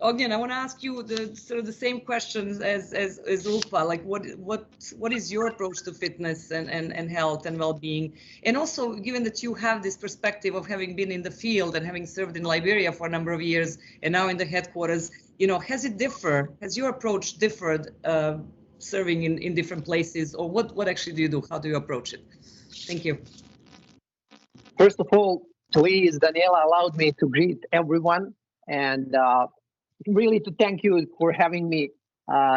Ognian, I want to ask you the sort of the same questions as Ulpa. Like, what is your approach to fitness and health and well-being? And also, given that you have this perspective of having been in the field and having served in Liberia for a number of years and now in the headquarters, you know, has it differed? Has your approach differed serving in different places, or what actually do you do? How do you approach it? Thank you. First of all, please, Daniela, allowed me to greet everyone and really to thank you for having me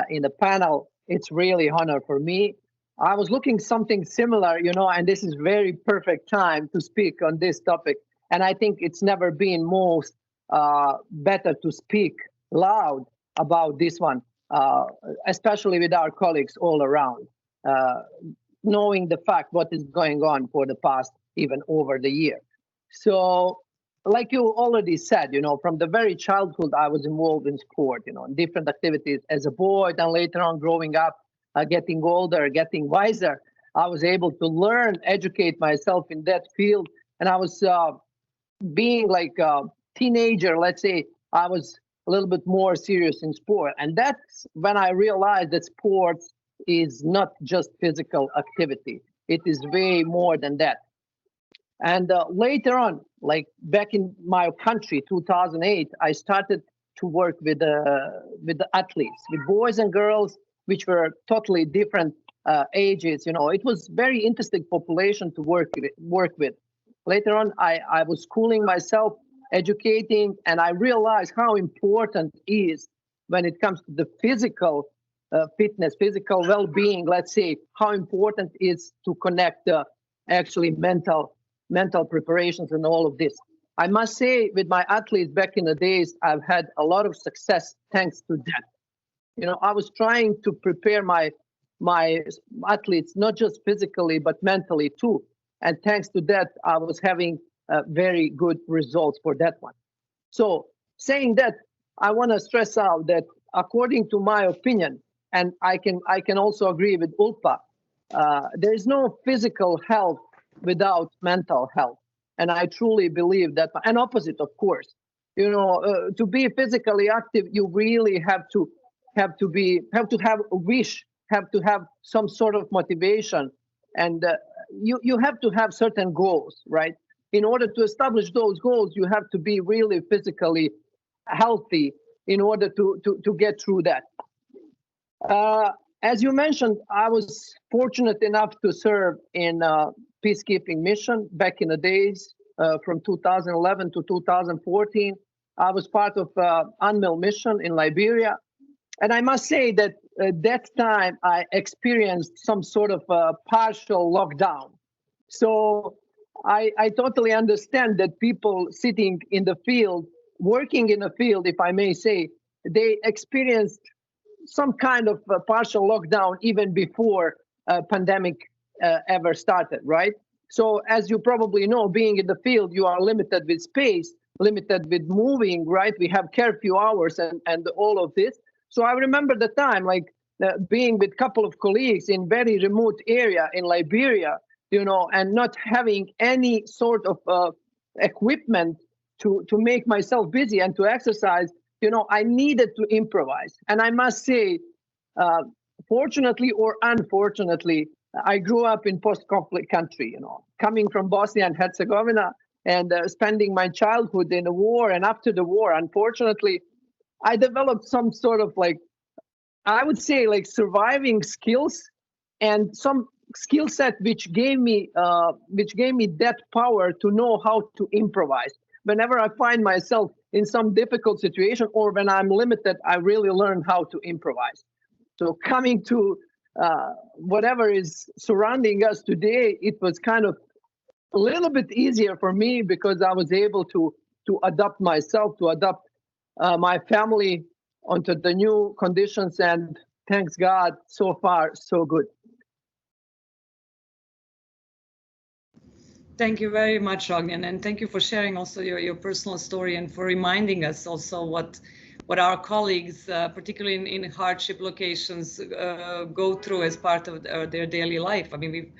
in the panel. It's really honor for me. I was looking something similar, you know, and this is very perfect time to speak on this topic. And I think it's never been most better to speak loud about this one, especially with our colleagues all around, knowing the fact what is going on for the past even over the year. So like you already said, you know, from the very childhood, I was involved in sport, you know, in different activities as a boy, then later on growing up, getting older, getting wiser, I was able to learn, educate myself in that field. And I was being like a teenager, let's say, I was a little bit more serious in sport. And that's when I realized that sports is not just physical activity. It is way more than that. And later on, like back in my country, 2008, I started to work with the athletes, with boys and girls, which were totally different ages. You know, it was very interesting population to work with. Later on, I was schooling myself, educating, and I realized how important it is when it comes to the physical fitness, physical well-being. Let's say how important it is to connect actually mental preparations and all of this. I must say, with my athletes back in the days, I've had a lot of success thanks to that. You know, I was trying to prepare my athletes, not just physically, but mentally too. And thanks to that, I was having very good results for that one. So saying that, I want to stress out that according to my opinion, and I can also agree with Ulpa, there is no physical health without mental health. And I truly believe that, and opposite, of course. You know, to be physically active, you really have to have a wish, have to have some sort of motivation, and you have to have certain goals, right? In order to establish those goals, you have to be really physically healthy in order to get through that. As you mentioned, I was fortunate enough to serve in peacekeeping mission back in the days from 2011 to 2014. I was part of UNMIL mission in Liberia. And I must say that that time I experienced some sort of partial lockdown. So I totally understand that people sitting in the field, working in the field, if I may say, they experienced some kind of partial lockdown even before pandemic ever started, right? So as you probably know, being in the field, you are limited with space, limited with moving, right? We have curfew hours and all of this. So I remember the time, like being with a couple of colleagues in very remote area in Liberia, you know, and not having any sort of equipment to make myself busy and to exercise. You know, I needed to improvise. And I must say, fortunately or unfortunately, I grew up in post-conflict country, you know, coming from Bosnia and Herzegovina and spending my childhood in the war. And after the war, unfortunately, I developed some sort of like, I would say like surviving skills and some skill set which gave me that power to know how to improvise. Whenever I find myself in some difficult situation or when I'm limited, I really learn how to improvise. So coming to whatever is surrounding us today, it was kind of a little bit easier for me because I was able to adapt myself, to adapt my family onto the new conditions, and thanks God, so far, so good. Thank you very much, Ognian, and thank you for sharing also your personal story and for reminding us also what our colleagues, particularly in hardship locations, go through as part of their daily life. I mean,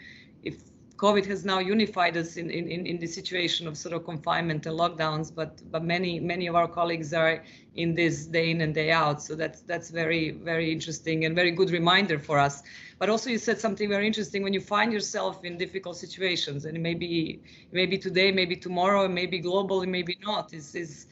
if COVID has now unified us in the situation of sort of confinement and lockdowns, but many of our colleagues are in this day in and day out. So that's very interesting and very good reminder for us. But also you said something very interesting: when you find yourself in difficult situations, and maybe today, maybe tomorrow, maybe globally, maybe not, is this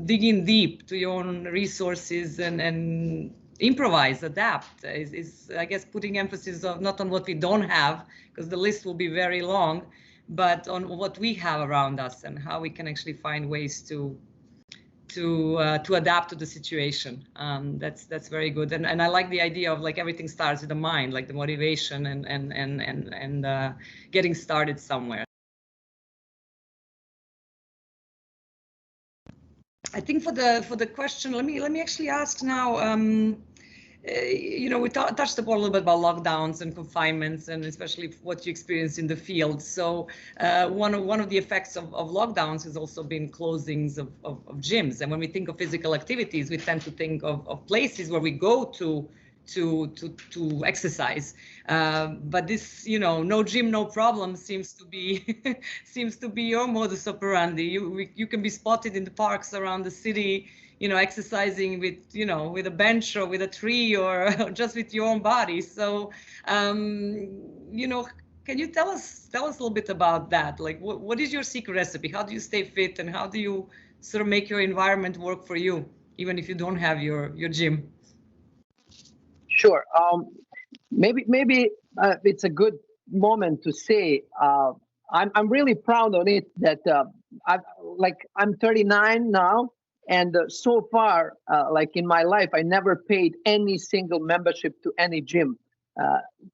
digging deep to your own resources and improvise, adapt is I guess putting emphasis of not on what we don't have, because the list will be very long, but on what we have around us and how we can actually find ways to adapt to the situation. That's very good, and I like the idea of like everything starts with the mind, like the motivation and getting started somewhere. I think for the question, let me actually ask now. You know, we touched upon a little bit about lockdowns and confinements, and especially what you experienced in the field. So one of the effects of lockdowns has also been closings of gyms. And when we think of physical activities, we tend to think of places where we go to exercise. But this, you know, no gym, no problem seems to be your modus operandi. You can be spotted in the parks around the city, you know, exercising with, you know, with a bench or with a tree or just with your own body. So, you know, can you tell us a little bit about that? Like, what is your secret recipe? How do you stay fit, and how do you sort of make your environment work for you, even if you don't have your gym? Sure. Maybe it's a good moment to say I'm really proud of it that I'm 39 now. And so far, like in my life, I never paid any single membership to any gym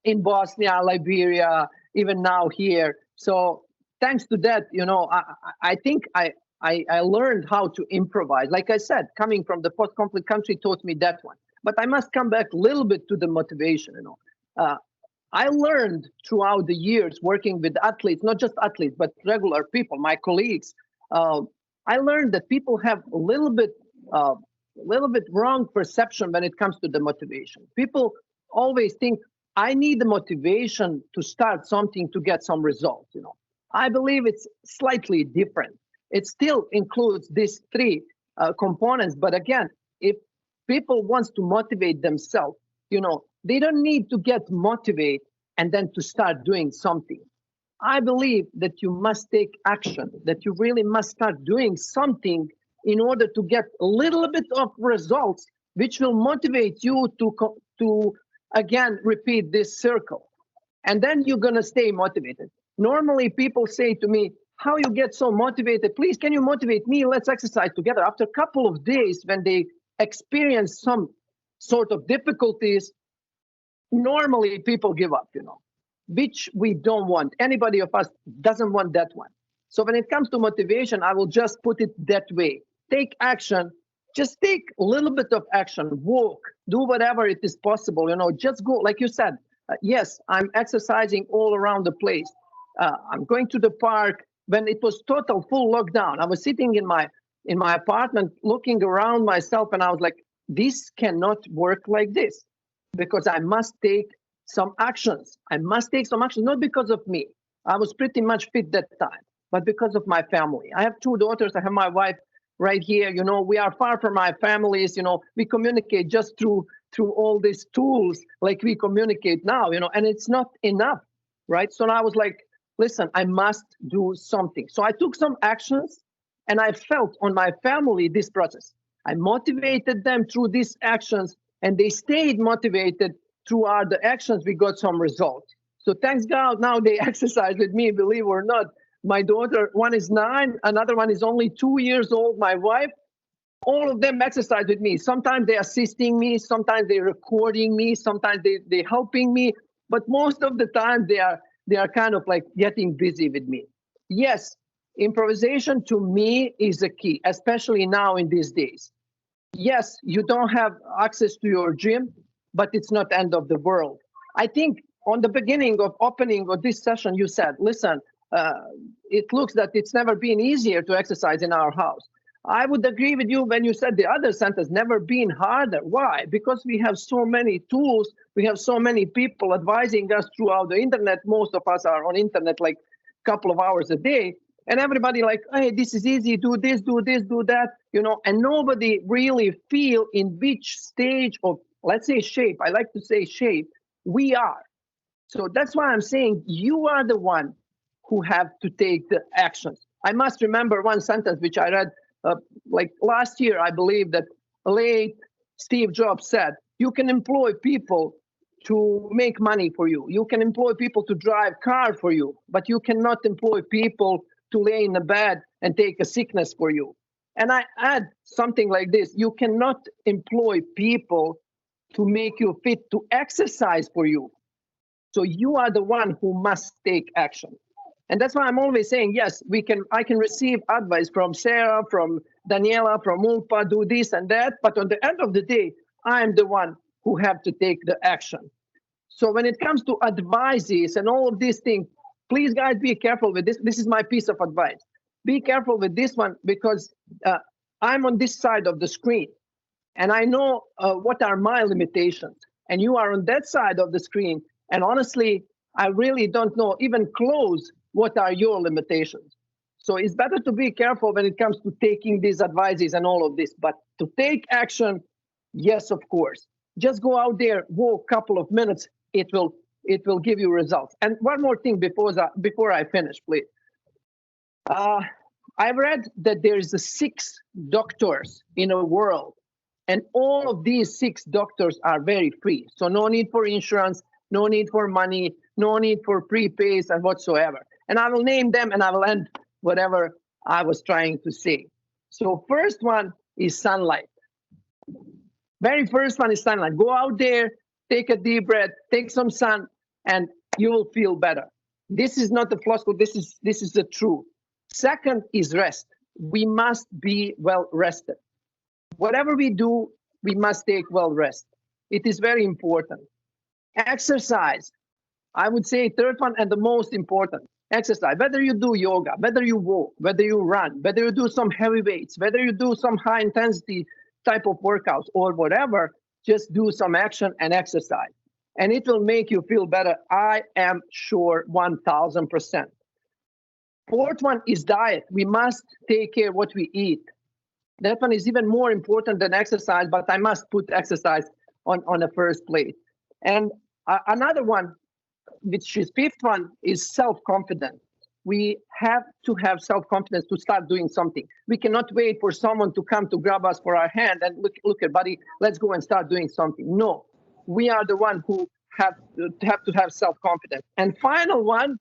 in Bosnia, Liberia, even now here. So thanks to that, you know, I think I learned how to improvise. Like I said, coming from the post-conflict country taught me that one. But I must come back a little bit to the motivation, you know. I learned throughout the years working with athletes, not just athletes, but regular people, my colleagues. I learned that people have a little bit wrong perception when it comes to the motivation. People always think I need the motivation to start something to get some results. You know, I believe it's slightly different. It still includes these three components, but again, if people wants to motivate themselves, you know, they don't need to get motivated and then to start doing something. I believe that you must take action, that you really must start doing something in order to get a little bit of results, which will motivate you to again repeat this circle. And then you're going to stay motivated. Normally, people say to me, how you get so motivated? Please, can you motivate me? Let's exercise together. After a couple of days, when they experience some sort of difficulties, normally people give up, you know, which we don't want. Anybody of us doesn't want that one. So when it comes to motivation, I will just put it that way. Take action. Just take a little bit of action. Walk. Do whatever it is possible. You know, just go. Like you said, yes, I'm exercising all around the place. I'm going to the park. When it was total full lockdown, I was sitting in my apartment looking around myself, and I was like, this cannot work like this, because I must take some actions. I must take some action, not because of me. I was pretty much fit that time, but because of my family. I have two daughters. I have my wife right here. You know, we are far from my families. You know, we communicate just through all these tools like we communicate now, you know, and it's not enough, right? So I was like, listen, I must do something. So I took some actions, and I felt on my family this process. I motivated them through these actions, and they stayed motivated throughout the actions. We got some results. So thanks God, now they exercise with me, believe it or not. My daughter, one is 9, another one is only 2 years old, my wife. All of them exercise with me. Sometimes they're assisting me, sometimes they're recording me, sometimes they're helping me, but most of the time they are kind of like getting busy with me. Yes, improvisation to me is a key, especially now in these days. Yes, you don't have access to your gym, but it's not the end of the world. I think on the beginning of opening of this session, you said, listen, it looks that it's never been easier to exercise in our house. I would agree with you when you said the other sentence, never been harder. Why? Because we have so many tools, we have so many people advising us throughout the internet. Most of us are on internet like a couple of hours a day, and everybody like, hey, this is easy, do this, do this, do that, you know, and nobody really feel in which stage of, let's say, shape, I like to say shape, we are. So that's why I'm saying you are the one who have to take the actions. I must remember one sentence which I read like last year, I believe, that late Steve Jobs said, you can employ people to make money for you. You can employ people to drive car for you, but you cannot employ people to lay in the bed and take a sickness for you. And I add something like this, you cannot employ people to make you fit to exercise for you. So you are the one who must take action. And that's why I'm always saying, yes, I can receive advice from Sarah, from Daniela, from Ulpa, do this and that. But on the end of the day, I'm the one who have to take the action. So when it comes to advices and all of these things, please, guys, be careful with this. This is my piece of advice. Be careful with this one because I'm on this side of the screen and I know what are my limitations. And you are on that side of the screen. And honestly, I really don't know even close what are your limitations. So it's better to be careful when it comes to taking these advices and all of this, but to take action, yes, of course. Just go out there, walk a couple of minutes, it will give you results. And one more thing before I finish, please. I've read that there's 6 doctors in the world, and all of these 6 doctors are very free. So no need for insurance, no need for money, no need for prepays and whatsoever. And I will name them and I will end whatever I was trying to say. So first one is sunlight. Very first one is sunlight. Go out there, take a deep breath, take some sun, and you will feel better. This is not the floskel, this is the truth. Second is rest. We must be well rested. Whatever we do, we must take well rest. It is very important. Exercise. I would say third one and the most important, exercise. Whether you do yoga, whether you walk, whether you run, whether you do some heavy weights, whether you do some high intensity type of workouts or whatever, just do some action and exercise. And it will make you feel better. I am sure 1000%. Fourth one is diet. We must take care of what we eat. That one is even more important than exercise, but I must put exercise on the first place. And another one, which is fifth one, is self-confidence. We have to have self-confidence to start doing something. We cannot wait for someone to come to grab us for our hand and look at buddy, let's go and start doing something. No, we are the one who have to have self-confidence. And final one,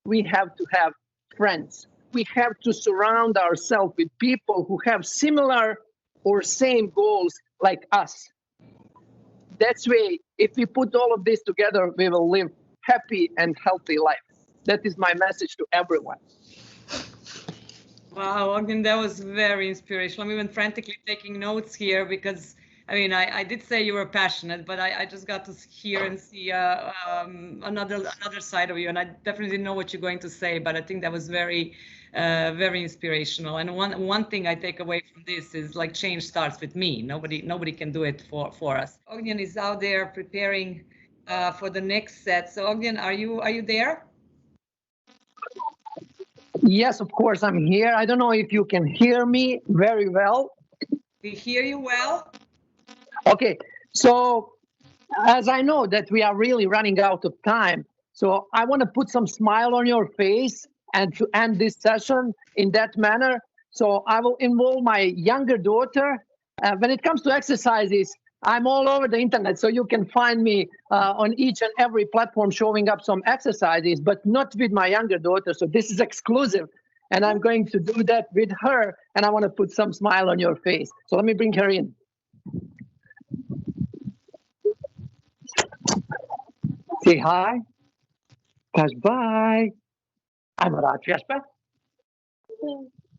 we have to have friends. We have to surround ourselves with people who have similar or same goals like us. That's way, if we put all of this together, we will live happy and healthy life. That is my message to everyone. Wow, Ogden, that was very inspirational. I'm even frantically taking notes here because, I mean, I did say you were passionate, but I just got to hear and see another side of you, and I definitely didn't know what you're going to say, but I think that was very, very inspirational. And one thing I take away from this is like change starts with me. Nobody can do it for us. Ogden is out there preparing for the next set. So Ogden, are you there? Yes, of course, I'm here. I don't know if you can hear me very well. We hear you well. Okay, so as I know that we are really running out of time, so I want to put some smile on your face and to end this session in that manner. So I will involve my younger daughter. When it comes to exercises, I'm all over the internet, so you can find me on each and every platform showing up some exercises, but not with my younger daughter. So this is exclusive, and I'm going to do that with her, and I want to put some smile on your face. So let me bring her in. Say hi. Kaž bye. Ajmo raditi vježbe.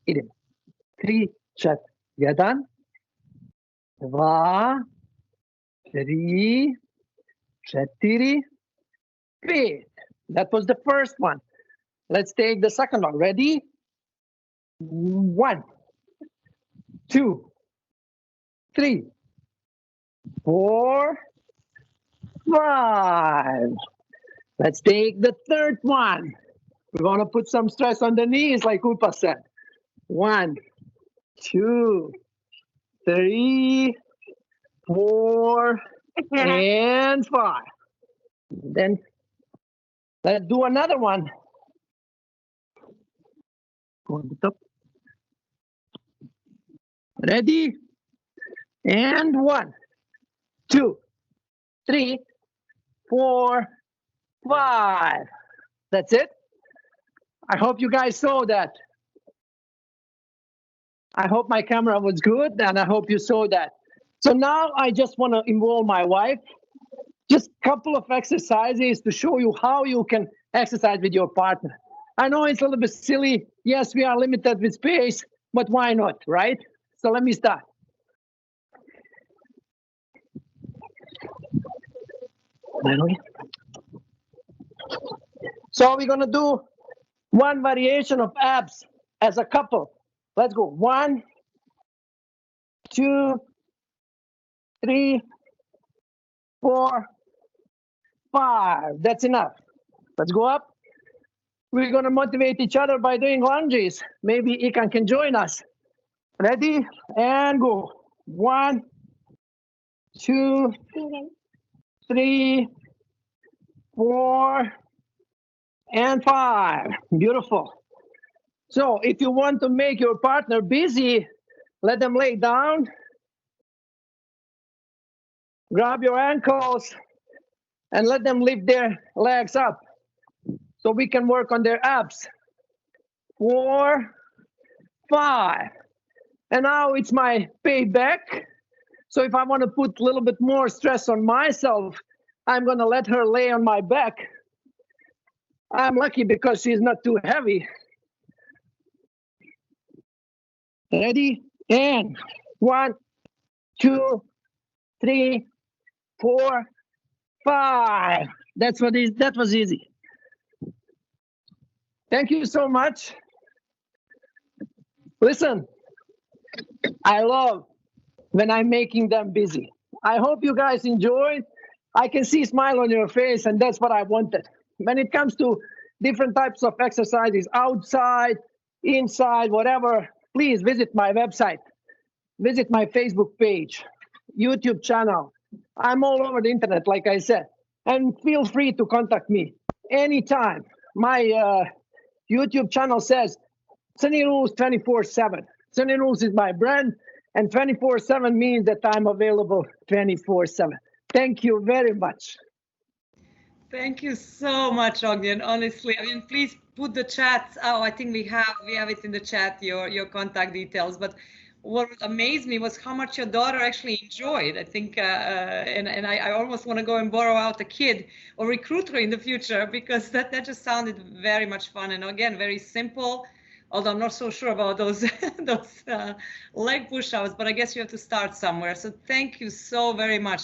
Idemo. 3, 4, 1, 2, 3, 4, 5. That was the first one. Let's take the second one. Ready? 1, 2, 3, 4, 5. Let's take the third one. We're going to put some stress on the knees, like Upa said. 1, 2, 3, 4, and 5. Then let's do another one. Go on the top. Ready? And 1, 2, 3, 4, 5. That's it. I hope you guys saw that. I hope my camera was good, and I hope you saw that. So now I just want to involve my wife. Just a couple of exercises to show you how you can exercise with your partner. I know it's a little bit silly. Yes, we are limited with space, but why not, right? So let me start. So we're gonna do one variation of abs as a couple. Let's go. 1, 2, 3, 4, 5. That's enough. Let's go up. We're gonna motivate each other by doing lunges. Maybe Ikan can join us. Ready? And go. 1, 2, 3, 4, and 5. Beautiful. So if you want to make your partner busy, let them lay down. Grab your ankles and let them lift their legs up so we can work on their abs. 4, 5. And now it's my payback. So if I want to put a little bit more stress on myself, I'm going to let her lay on my back. I'm lucky because she's not too heavy. Ready? And 1, 2, 3, 4, 5. That was easy. Thank you so much. Listen, I love when I'm making them busy. I hope you guys enjoyed. I can see a smile on your face, and that's what I wanted. When it comes to different types of exercises, outside, inside, whatever, please visit my website, visit my Facebook page, YouTube channel. I'm all over the internet, like I said, and feel free to contact me anytime. My YouTube channel says CRNIRULES 24/7. CRNIRULES is my brand, and 24/7 means that I'm available 24/7. Thank you very much. Thank you so much, Ognian. Honestly, I mean, please put the chat. Oh, I think we have it in the chat, your contact details. But what amazed me was how much your daughter actually enjoyed. I think, and I almost want to go and borrow out a kid or recruit her in the future, because that just sounded very much fun. And again, very simple. Although I'm not so sure about those leg push-ups, but I guess you have to start somewhere. So thank you so very much.